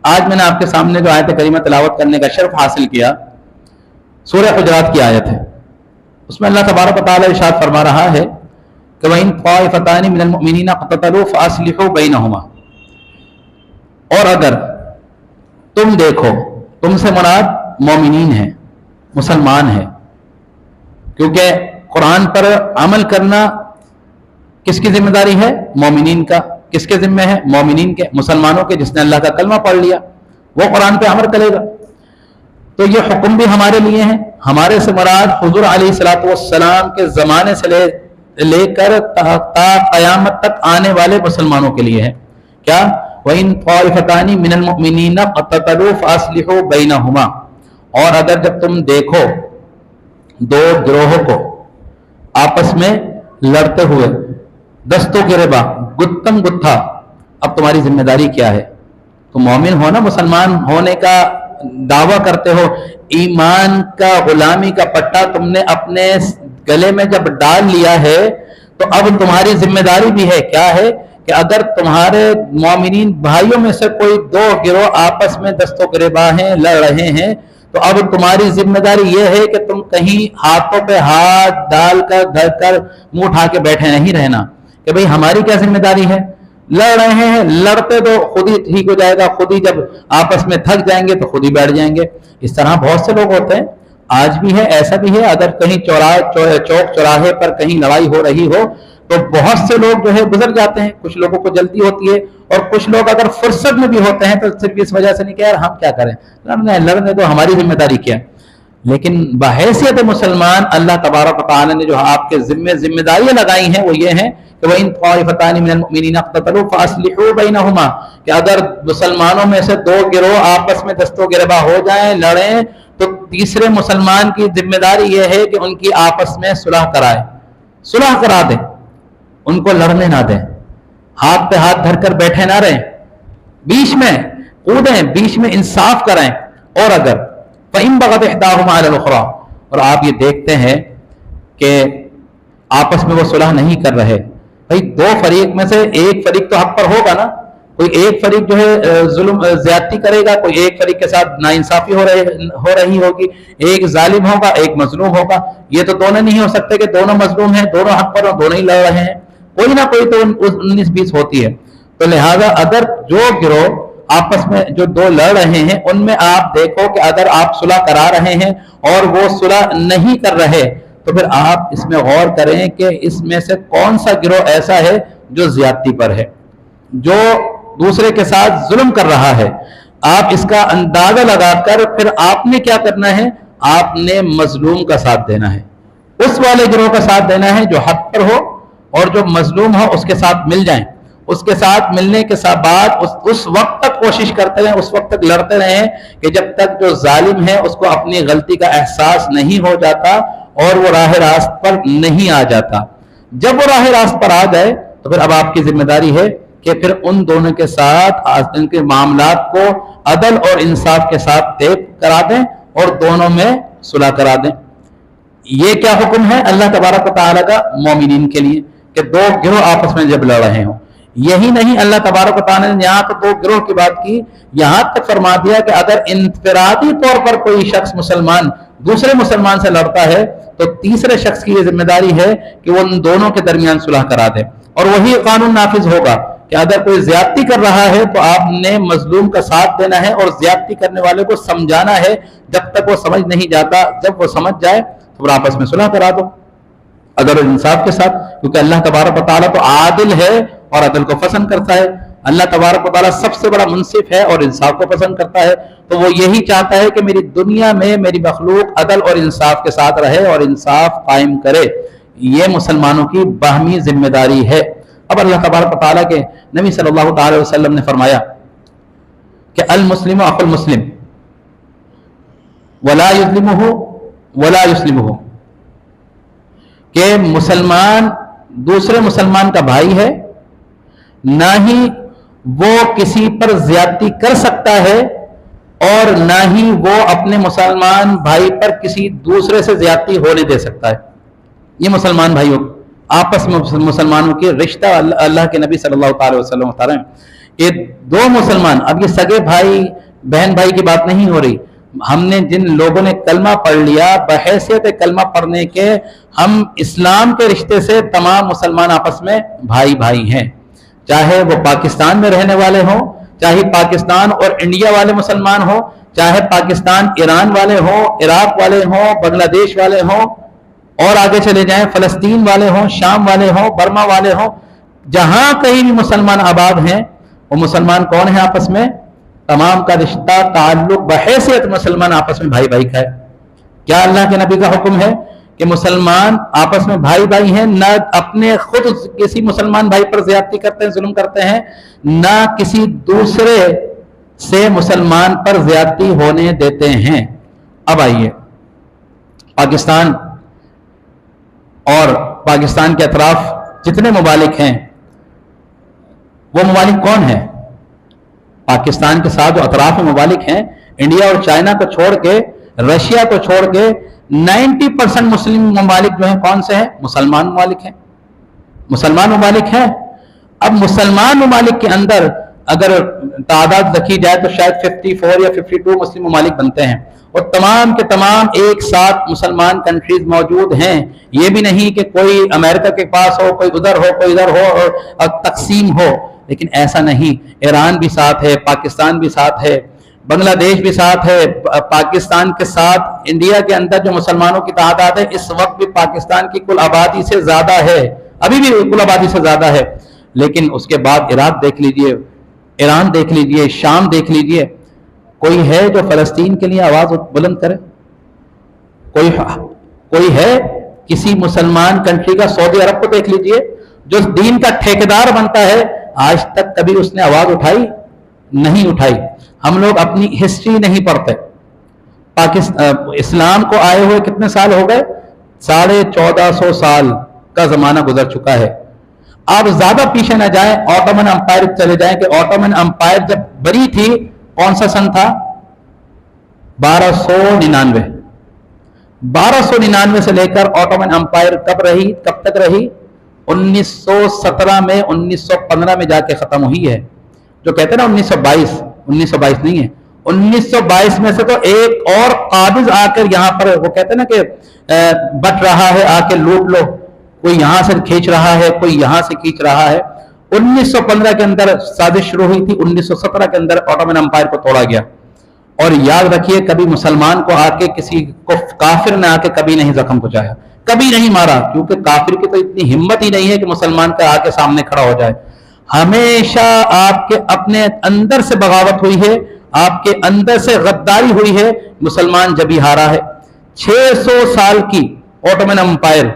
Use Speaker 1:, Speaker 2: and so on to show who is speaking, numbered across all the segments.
Speaker 1: آج میں نے آپ کے سامنے جو آیت کریمہ تلاوت کرنے کا شرف حاصل کیا سورہ حجرات کی آیت ہے. اس میں اللہ تبارک و تعالیٰ ارشاد فرما رہا ہے کہ وَإِن طَائِفَتَانِ مِنَ الْمُؤْمِنِينَ اقْتَتَلُوا فَأَصْلِحُوا بَيْنَهُمَا. اور اگر تم دیکھو، تم سے مراد مومنین ہیں، مسلمان ہیں، کیونکہ قرآن پر عمل کرنا کس کی ذمہ داری ہے؟ مومنین کا. کس کے ذمہ ہے؟ مومنین کے، مسلمانوں کے. جس نے اللہ کا کلمہ پڑھ لیا وہ قرآن پہ عمل کرے گا. تو یہ حکم بھی ہمارے لیے ہیں. ہمارے سے مراد حضور علیہ الصلوۃ والسلام کے زمانے سے لے کر تا قیامت تک آنے والے مسلمانوں کے لیے ہے. کیا؟ وَإِن طَائِفَتَانِ مِنَ الْمُؤْمِنِينَ اقْتَتَلُوا فَأَصْلِحُوا بَيْنَهُمَا. اور اگر جب تم دیکھو دو گروہوں کو آپس میں لڑتے ہوئے، دستوں کے ربا، گتم گتھا، اب تمہاری ذمہ داری کیا ہے؟ تم مومن ہو نا، مسلمان ہونے کا دعویٰ کرتے ہو، ایمان کا غلامی کا پٹا تم نے اپنے گلے میں جب ڈال لیا ہے تو اب تمہاری ذمہ داری بھی ہے. کیا ہے؟ کہ اگر تمہارے مومنین بھائیوں میں سے کوئی دو گروہ آپس میں دستوں گریباں ہیں، لڑ رہے ہیں، تو اب تمہاری ذمہ داری یہ ہے کہ تم کہیں ہاتھوں پہ ہاتھ ڈال کر دھر کر منہ اٹھا کے بیٹھے نہیں رہنا کہ بھئی ہماری کیا ذمہ داری ہے. لڑ رہے ہیں، لڑتے تو خود ہی ٹھیک ہو جائے گا، خود ہی جب آپس میں تھک جائیں گے تو خود ہی بیٹھ جائیں گے. اس طرح بہت سے لوگ ہوتے ہیں، آج بھی ہے، ایسا بھی ہے. اگر کہیں چوک چوراہے پر کہیں لڑائی ہو رہی ہو تو بہت سے لوگ جو ہے گزر جاتے ہیں. کچھ لوگوں کو جلدی ہوتی ہے اور کچھ لوگ اگر فرصت میں بھی ہوتے ہیں تو صرف اس وجہ سے نہیں کہ یار ہم کیا کریں، لڑنے تو ہماری ذمہ داری کیا ہے. لیکن بحیثیت مسلمان اللہ تبارک و تعالی نے جو آپ کے ذمہ داریاں لگائی ہیں وہ یہ ہیں کہ وَإِن طَائِفَتَانِ مِنَ الْمُؤْمِنِينَ اقْتَتَلُوا فَأَصْلِحُوا بَيْنَهُمَا. کہ اگر مسلمانوں میں سے دو گروہ آپس میں دست و گریباں ہو جائیں، لڑیں، تو تیسرے مسلمان کی ذمہ داری یہ ہے کہ ان کی آپس میں صلح کرائے، صلح کرا دیں، ان کو لڑنے نہ دیں، ہاتھ پہ ہاتھ دھر کر بیٹھے نہ رہیں، بیچ میں کودیں، بیچ میں انصاف کریں. اور اگر فَإِن بَغَتْ إِحْدَاهُمَا عَلَى الْأُخْرَى، اور آپ یہ دیکھتے ہیں کہ آپس میں وہ صلح نہیں کر رہے، بھائی دو فریق میں سے ایک فریق تو حق پر ہوگا نا. کوئی ایک فریق جو ہے ظلم زیادتی کرے گا، کوئی ایک فریق کے ساتھ ناانصافی ہو رہی ہوگی، ایک ظالم ہوگا ایک مظلوم ہوگا. یہ تو دونوں نہیں ہو سکتے کہ دونوں مظلوم ہیں، دونوں حق پر اور دونوں ہی لڑ رہے ہیں. کوئی نہ کوئی تو 19-20 ہوتی ہے. تو لہذا اگر جو گروہ آپس میں جو دو لڑ رہے ہیں ان میں آپ دیکھو کہ اگر آپ صلح کرا رہے ہیں اور وہ صلح نہیں کر رہے تو پھر آپ اس میں غور کریں کہ اس میں سے کون سا گروہ ایسا ہے جو زیادتی پر ہے، جو دوسرے کے ساتھ ظلم کر رہا ہے. آپ اس کا اندازہ لگا کر پھر آپ نے کیا کرنا ہے؟ آپ نے مظلوم کا ساتھ دینا ہے، اس والے گروہ کا ساتھ دینا ہے جو حق پر ہو، اور جو مظلوم ہو اس کے ساتھ مل جائیں. اس کے ساتھ ملنے کے بعد اس وقت تک کوشش کرتے رہیں، اس وقت تک لڑتے رہیں کہ جب تک جو ظالم ہے اس کو اپنی غلطی کا احساس نہیں ہو جاتا اور وہ راہ راست پر نہیں آ جاتا. جب وہ راہ راست پر آ جائے تو پھر اب آپ کی ذمہ داری ہے کہ پھر ان دونوں کے ساتھ ان کے معاملات کو عدل اور انصاف کے ساتھ طے کرا دیں اور دونوں میں صلح کرا دیں. یہ کیا حکم ہے اللہ تبارک و تعالیٰ کا مومنین کے لیے کہ دو گروہ آپس میں جب لڑ رہے ہوں. یہی نہیں، اللہ تبارک و تعالیٰ نے یہاں تو دو گروہ کی بات کی، یہاں تک فرما دیا کہ اگر انفرادی طور پر کوئی شخص مسلمان دوسرے مسلمان سے لڑتا ہے تو تیسرے شخص کی یہ ذمہ داری ہے کہ وہ ان دونوں کے درمیان صلح کرا دے. اور وہی قانون نافذ ہوگا کہ اگر کوئی زیادتی کر رہا ہے تو آپ نے مظلوم کا ساتھ دینا ہے اور زیادتی کرنے والے کو سمجھانا ہے جب تک وہ سمجھ نہیں جاتا. جب وہ سمجھ جائے تو پھر آپس میں صلح کرا دو عدل اور انصاف کے ساتھ، کیونکہ اللہ تبارک و تعالیٰ تو عادل ہے اور عدل کو پسند کرتا ہے. اللہ تبارک و تعالیٰ سب سے بڑا منصف ہے اور انصاف کو پسند کرتا ہے. تو وہ یہی چاہتا ہے کہ میری دنیا میں میری مخلوق عدل اور انصاف کے ساتھ رہے اور انصاف قائم کرے. یہ مسلمانوں کی باہمی ذمہ داری ہے. اب اللہ تبارک و تعالیٰ کے نبی صلی اللہ تعالی وسلم نے فرمایا کہ المسلم اخو المسلم ولا یظلمہ ولا یسلمہ، کہ مسلمان دوسرے مسلمان کا بھائی ہے، نہ ہی وہ کسی پر زیادتی کر سکتا ہے اور نہ ہی وہ اپنے مسلمان بھائی پر کسی دوسرے سے زیادتی ہونے دے سکتا ہے. یہ مسلمان بھائیوں آپس میں مسلمانوں کے رشتہ اللہ کے نبی صلی اللہ علیہ وسلم بتا رہے ہیں کہ دو مسلمان, اب یہ سگے بھائی بہن بھائی کی بات نہیں ہو رہی, ہم نے جن لوگوں نے کلمہ پڑھ لیا بحیثیت کلمہ پڑھنے کے, ہم اسلام کے رشتے سے تمام مسلمان آپس میں بھائی بھائی ہیں, چاہے وہ پاکستان میں رہنے والے ہوں, چاہے پاکستان اور انڈیا والے مسلمان ہوں, چاہے پاکستان ایران والے ہوں, عراق والے ہوں, بنگلہ دیش والے ہوں, اور آگے چلے جائیں فلسطین والے ہوں, شام والے ہوں, برما والے ہوں, جہاں کہیں بھی مسلمان آباد ہیں وہ مسلمان کون ہیں آپس میں, تمام کا رشتہ تعلق بحیثیت مسلمان آپس میں بھائی بھائی کا ہے. کیا اللہ کے نبی کا حکم ہے کہ مسلمان آپس میں بھائی بھائی ہیں, نہ اپنے خود کسی مسلمان بھائی پر زیادتی کرتے ہیں, ظلم کرتے ہیں, نہ کسی دوسرے سے مسلمان پر زیادتی ہونے دیتے ہیں. اب آئیے پاکستان اور پاکستان کے اطراف جتنے ممالک ہیں وہ ممالک کون ہیں؟ پاکستان کے ساتھ جو اطراف ممالک ہیں, انڈیا اور چائنا کو چھوڑ کے, رشیا کو چھوڑ کے 90% مسلم ممالک جو ہیں کون سے ہیں؟ مسلمان ممالک ہیں. مسلمان ممالک ہیں. اب مسلمان ممالک کے اندر اگر تعداد رکھی جائے تو شاید 54 یا 52 مسلم ممالک بنتے ہیں, اور تمام کے تمام ایک ساتھ مسلمان کنٹریز موجود ہیں. یہ بھی نہیں کہ کوئی امریکہ کے پاس ہو, کوئی ادھر ہو, کوئی ادھر ہو اور تقسیم ہو, لیکن ایسا نہیں. ایران بھی ساتھ ہے, پاکستان بھی ساتھ ہے, بنگلہ دیش بھی ساتھ ہے. پاکستان کے ساتھ انڈیا کے اندر جو مسلمانوں کی تعداد ہے اس وقت بھی پاکستان کی کل آبادی سے زیادہ ہے, ابھی بھی کل آبادی سے زیادہ ہے. لیکن اس کے بعد عراق دیکھ لیجئے, ایران دیکھ لیجئے, شام دیکھ لیجئے. کوئی ہے جو فلسطین کے لیے آواز بلند کرے؟ کوئی ہے کسی مسلمان کنٹری کا؟ سعودی عرب کو دیکھ لیجئے, جو دین کا ٹھیکیدار بنتا ہے, آج تک کبھی اس نے آواز اٹھائی نہیں اٹھائی. ہم لوگ اپنی ہسٹری نہیں پڑھتے. اسلام کو آئے ہوئے کتنے سال ہو گئے؟ 1450 سال کا زمانہ گزر چکا ہے. آپ زیادہ پیچھے نہ جائیں, آٹومن امپائر چلے جائیں کہ آٹومن امپائر جب بری تھی کون سا سن تھا؟ 1299. 1299 سے لے کر آٹومن امپائر کب رہی, کب تک رہی؟ 1917 میں, 1915 میں جا کے ختم ہوئی ہے. جو کہتے ہیں نا 1922 نہیں ہے, 1922 میں سے تو ایک اور قابض آ کر یہاں پر, وہ کہتے ہیں نا کہ بٹ رہا ہے, آ کے لوٹ لو, کوئی یہاں سے کھینچ رہا ہے, کوئی یہاں سے کھینچ رہا ہے. 1915 کے اندر سازش شروع ہوئی تھی, 1917 کے اندر آٹومن امپائر کو توڑا گیا. اور یاد رکھیے کبھی مسلمان کو آ کے, کسی کو کافر نے آ کے کبھی نہیں زخم پہنچایا, کبھی نہیں مارا, کیونکہ کافر کی تو اتنی ہمت ہی نہیں ہے کہ مسلمان کا آ کے سامنے کھڑا ہو جائے. ہمیشہ آپ کے اپنے اندر سے بغاوت ہوئی ہے, آپ کے اندر سے غداری ہوئی ہے, مسلمان جبھی ہارا ہے. 600 سال کی آٹومن امپائر,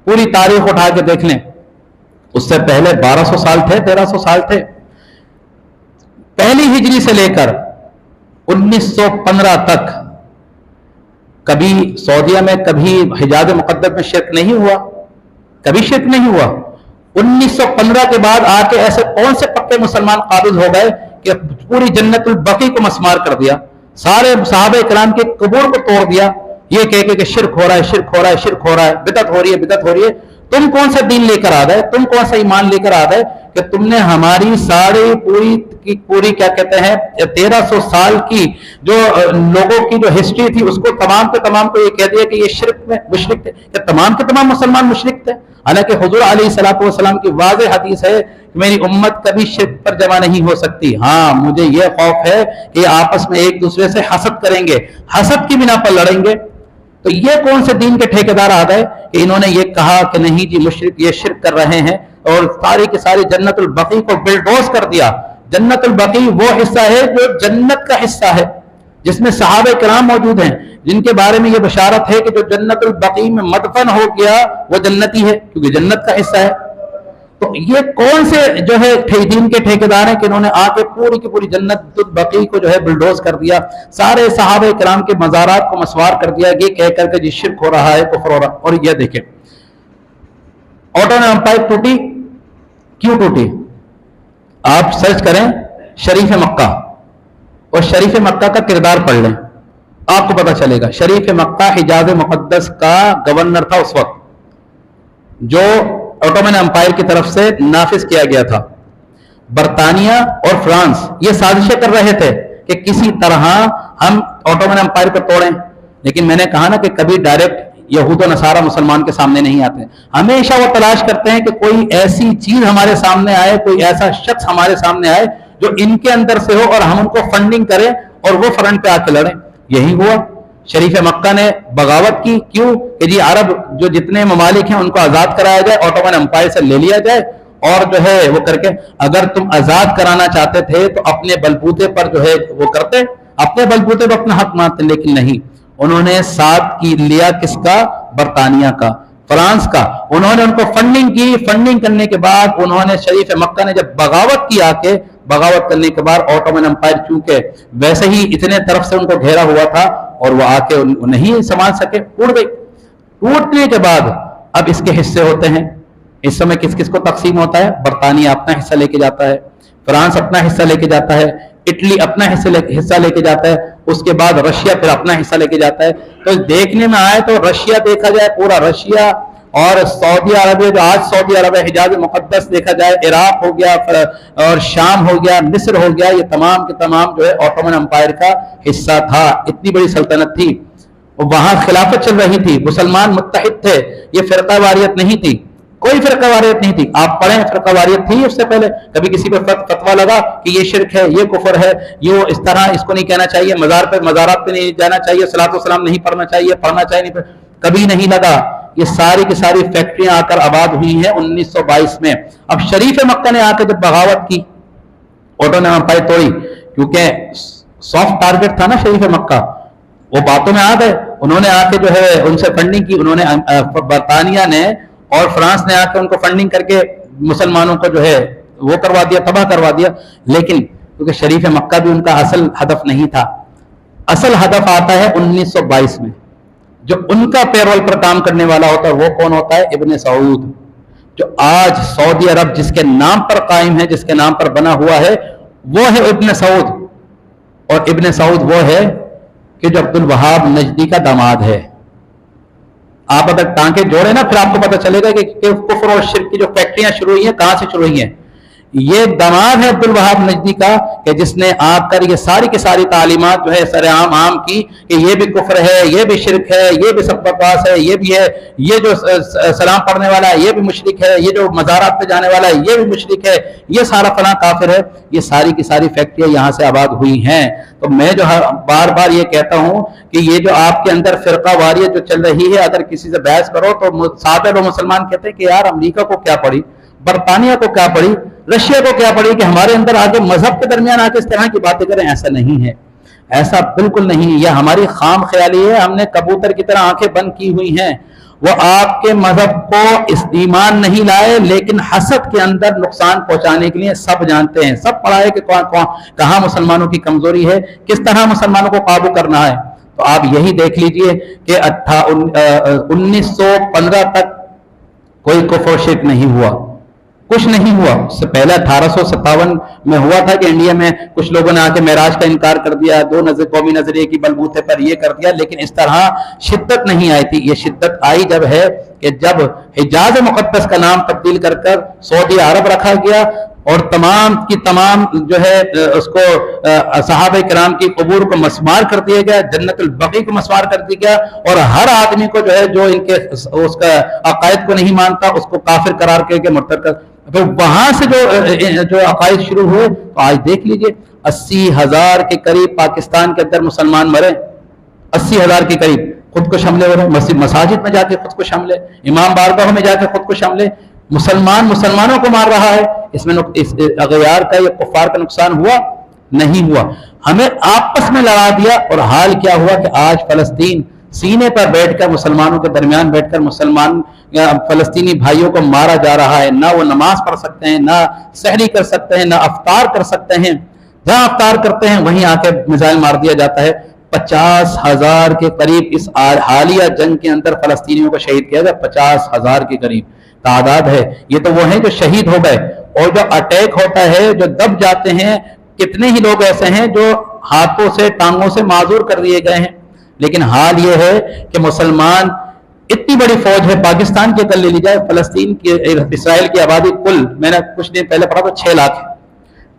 Speaker 1: پوری تاریخ اٹھا کے دیکھ لیں. اس سے پہلے 1200 سال تھے, 1300 سال تھے. پہلی ہجری سے لے کر 1915 تک کبھی سعودیہ میں, کبھی حجاز مقدس میں شرک نہیں ہوا, کبھی شرک نہیں ہوا. 1915 کے بعد آ کے ایسے کون سے پکے مسلمان قابض ہو گئے کہ پوری جنت البقیع کو مسمار کر دیا, سارے صحابہ کرام کے قبور کو توڑ دیا, یہ کہہ کہ شرک ہو رہا ہے, شرک ہو رہا ہے, شرک ہو رہا ہے, بدعت ہو رہی ہے, بدعت ہو رہی ہے. تم کون سا دین لے کر آ گئے, تم کون سا ایمان لے کر آ گئے کہ تم نے ہماری ساری پوری کیا کہتے ہیں 1300 سال کی جو لوگوں کی جو ہسٹری تھی اس کو تمام کے تمام کو یہ کہہ دیا کہ یہ شرک میں مشرک تھے, کہ تمام کے تمام مسلمان مشرک تھے. حالانکہ حضور علیہ الصلوۃ والسلام کی واضح حدیث ہے کہ میری امت کبھی شرک پر جمع نہیں ہو سکتی. ہاں مجھے یہ خوف ہے کہ آپس میں ایک دوسرے سے حسد کریں گے, حسد کی بنا پر لڑیں گے. تو یہ کون سے دین کے ٹھیکیدار آ گئے کہ انہوں نے یہ کہا کہ نہیں جی مشرک یہ شرک کر رہے ہیں, اور ساری کی ساری جنت البقیع کو بلڈوز کر دیا. جنت البقیع وہ حصہ ہے جو جنت کا حصہ ہے, جس میں صحابہ کرام موجود ہیں, جن کے بارے میں یہ بشارت ہے کہ جو جنت البقیع میں مدفن ہو گیا وہ جنتی ہے, کیونکہ جنت کا حصہ ہے. تو یہ کون سے جو ہے دین کے ٹھیکیدار ہیں کہ انہوں نے آ کے پوری کی پوری جنت البقیع کو جو ہے بلڈوز کر دیا, سارے صحابہ کرام کے مزارات کو مسوار کر دیا, یہ کہہ کر کے جی شرک ہو رہا ہے, کفر ہو رہا. اور یہ دیکھیں آٹومن امپائر ٹوٹی, کیوں ٹوٹی؟ آپ سرچ کریں شریف مکہ, اور شریف مکہ کا کردار پڑھ لیں, آپ کو پتہ چلے گا. شریف مکہ حجاز مقدس کا گورنر تھا اس وقت, جو آٹومن امپائر کی طرف سے نافذ کیا گیا تھا. برطانیہ اور فرانس یہ سازشیں کر رہے تھے کہ کسی طرح ہم اوٹومن امپائر کو توڑیں، لیکن میں نے کہا نا کہ کبھی ڈائریکٹ یہود و نصارہ مسلمان کے سامنے نہیں آتے، ہمیشہ وہ تلاش کرتے ہیں کہ کوئی ایسی چیز ہمارے سامنے آئے، کوئی ایسا شخص ہمارے سامنے آئے جو ان کے اندر سے ہو اور ہم ان کو فنڈنگ کریں اور وہ فرنٹ پہ آ کے لڑیں۔ یہی ہوا، شریف مکہ نے بغاوت کی، کیوں کہ جی عرب جو جتنے ممالک ہیں ان کو آزاد کرایا جائے، اوٹومن امپائر سے لے لیا جائے، اور جو ہے وہ کر کے اگر تم آزاد کرانا چاہتے تھے تو اپنے بلبوتے پر جو ہے وہ کرتے، اپنے بلبوتے پر اپنا حق مانتے، لیکن نہیں، انہوں نے ساتھ کی لیا کس کا؟ برطانیہ کا، فرانس کا۔ انہوں نے ان کو فنڈنگ کی، فنڈنگ کرنے کے بعد انہوں نے شریف مکہ نے جب بغاوت کی، آ کے بغاوت کرنے کے بعد اوٹومن امپائر چونکہ ویسے ہی اتنے طرف سے ان کو گھیرا ہوا تھا اور وہ آ کے نہیں سنبھال سکے، ٹوٹ گئی۔ ٹوٹنے کے بعد اب اس کے حصے ہوتے ہیں، اس سمے کس کس کو تقسیم ہوتا ہے؟ برطانیہ اپنا حصہ لے کے جاتا ہے، فرانس اپنا حصہ لے کے جاتا ہے، اٹلی اپنا حصہ لے کے جاتا ہے، اس کے بعد رشیا پھر اپنا حصہ لے کے جاتا ہے۔ تو دیکھنے میں آئے تو رشیا دیکھا جائے، پورا رشیا اور سعودی عربیہ جو آج سعودی عرب ہے، حجاز مقدس دیکھا جائے، عراق ہو گیا اور شام ہو گیا، مصر ہو گیا، یہ تمام کے تمام جو ہے اوٹومن امپائر کا حصہ تھا۔ اتنی بڑی سلطنت تھی، وہاں خلافت چل رہی تھی، مسلمان متحد تھے، یہ فرقہ واریت نہیں تھی، کوئی فرقہ واریت نہیں تھی۔ آپ پڑھیں فرقہ واریت تھی اس سے پہلے؟ کبھی کسی پہ فتویٰ لگا کہ یہ شرک ہے، یہ کفر ہے، یہ اس طرح اس کو نہیں کہنا چاہیے، مزارات پہ نہیں جانا چاہیے، صلاۃ والسلام نہیں پڑھنا چاہیے، پڑھنا چاہیے نہیں، کبھی نہیں لگا۔ یہ ساری کی ساری فیکٹریاں آ کر آباد ہوئی ہیں 1922 میں۔ اب شریف مکہ نے آ کے جب بغاوت کی، اوٹومن امپائر توڑی، کیونکہ سافٹ ٹارگٹ تھا نا شریف مکہ، وہ باتوں میں آ گئے، انہوں نے آ کے جو ہے ان سے فنڈنگ کی، انہوں نے برطانیہ نے اور فرانس نے آ کے ان کو فنڈنگ کر کے مسلمانوں کو جو ہے وہ کروا دیا، تباہ کروا دیا۔ لیکن کیونکہ شریف مکہ بھی ان کا اصل ہدف نہیں تھا، اصل ہدف آتا ہے 1922 میں، جو ان کا پیرول پر کام کرنے والا ہوتا ہے وہ کون ہوتا ہے؟ ابن سعود، جو آج سعودی عرب جس کے نام پر قائم ہے، جس کے نام پر بنا ہوا ہے، وہ ہے ابن سعود۔ اور ابن سعود وہ ہے کہ جو عبد الوہاب نجدی کا داماد ہے۔ آپ اگر ٹانکے جوڑے نا پھر آپ کو پتہ چلے گا کہ کفر اور شرک کی جو فیکٹریاں شروع ہوئی ہیں کہاں سے شروع ہوئی ہیں۔ یہ داماد ہے عبد الوہاب نجدی کا، کہ جس نے آ کر یہ ساری کی ساری تعلیمات جو ہے سر عام کی کہ یہ بھی کفر ہے، یہ بھی شرک ہے، یہ بھی سب بکواس ہے، یہ بھی ہے، یہ جو سلام پڑھنے والا ہے یہ بھی مشرک ہے، یہ جو مزارات پہ جانے والا ہے یہ بھی مشرک ہے، یہ سارا فلاں کافر ہے۔ یہ ساری کی ساری فیکٹریاں یہاں سے آباد ہوئی ہیں۔ تو میں جو بار بار یہ کہتا ہوں کہ یہ جو آپ کے اندر فرقہ واریت جو چل رہی ہے، اگر کسی سے بحث کرو تو سادہ لوگ مسلمان کہتے ہیں کہ یار امریکہ کو کیا پڑی، برطانیہ کو کیا پڑی، رشیا کو کیا پڑی کہ ہمارے اندر آگے مذہب کے درمیان آ کے اس طرح کی باتیں کریں۔ ایسا نہیں ہے، ایسا بالکل نہیں، یہ ہماری خام خیالی ہے، ہم نے کبوتر کی طرح آنکھیں بند کی ہوئی ہیں۔ وہ آپ کے مذہب کو اس ایمان نہیں لائے، لیکن حسد کے اندر نقصان پہنچانے کے لیے سب جانتے ہیں، سب پڑھا ہے کہ کہاں مسلمانوں کی کمزوری ہے، کس طرح مسلمانوں کو قابو کرنا ہے۔ تو آپ یہی دیکھ لیجئے کہ 1915 تک کوئی کفر و شرک نہیں ہوا، کچھ نہیں ہوا۔ اس سے پہلے 1857 میں ہوا تھا کہ انڈیا میں کچھ لوگوں نے آ کے معراج کا انکار کر دیا، دو قومی نظریے کی بلبوتے پر یہ کر دیا، لیکن اس طرح شدت نہیں آئی تھی۔ یہ شدت آئی جب ہے کہ جب حجاز مقدس کا نام تبدیل کر کر سعودی عرب رکھا گیا، اور تمام کی تمام جو ہے اس کو صحابہ کرام کی قبور کو مسمار کر دیا گیا، جنت البقیع کو مسمار کر دیا گیا، اور ہر آدمی کو جو ہے جو ان کے اس کا عقائد کو نہیں مانتا اس کو کافر قرار کے مرتد کر۔ تو وہاں سے جو عقائد شروع ہوئے، تو آج دیکھ لیجئے 80,000 کے قریب پاکستان کے اندر مسلمان مرے، 80,000 کے قریب خود کو حملے ہو رہے، مساجد میں جا کے خود کو حملے، امام بارگاہوں میں جا کے خود کو حملے، مسلمانوں کو مار رہا ہے۔ اس میں اغیار کا یا کفار کا نقصان ہوا؟ نہیں ہوا۔ ہمیں آپس میں لڑا دیا، اور حال کیا ہوا کہ آج فلسطین سینے پر بیٹھ کر مسلمانوں کے درمیان بیٹھ کر مسلمان یا فلسطینی بھائیوں کو مارا جا رہا ہے۔ نہ وہ نماز پڑھ سکتے ہیں، نہ سحری کر سکتے ہیں، نہ افطار کر سکتے ہیں، جہاں افطار کرتے ہیں وہیں آ کے میزائل مار دیا جاتا ہے۔ 50,000 کے قریب اس حالیہ جنگ کے اندر فلسطینیوں کو شہید کیا گیا، 50,000 کے قریب تعداد ہے۔ یہ تو وہ ہیں جو شہید ہو گئے، اور جو اٹیک ہوتا ہے، جو دب جاتے ہیں، کتنے ہی لوگ ایسے ہیں جو ہاتھوں سے ٹانگوں سے معذور کر دیے گئے ہیں۔ لیکن حال یہ ہے کہ مسلمان اتنی بڑی فوج ہے، پاکستان کی اگر لے لی جائے، فلسطین کی اسرائیل کی آبادی کل میں نے کچھ دن پہلے پڑھا تو 6 لاکھ ہے،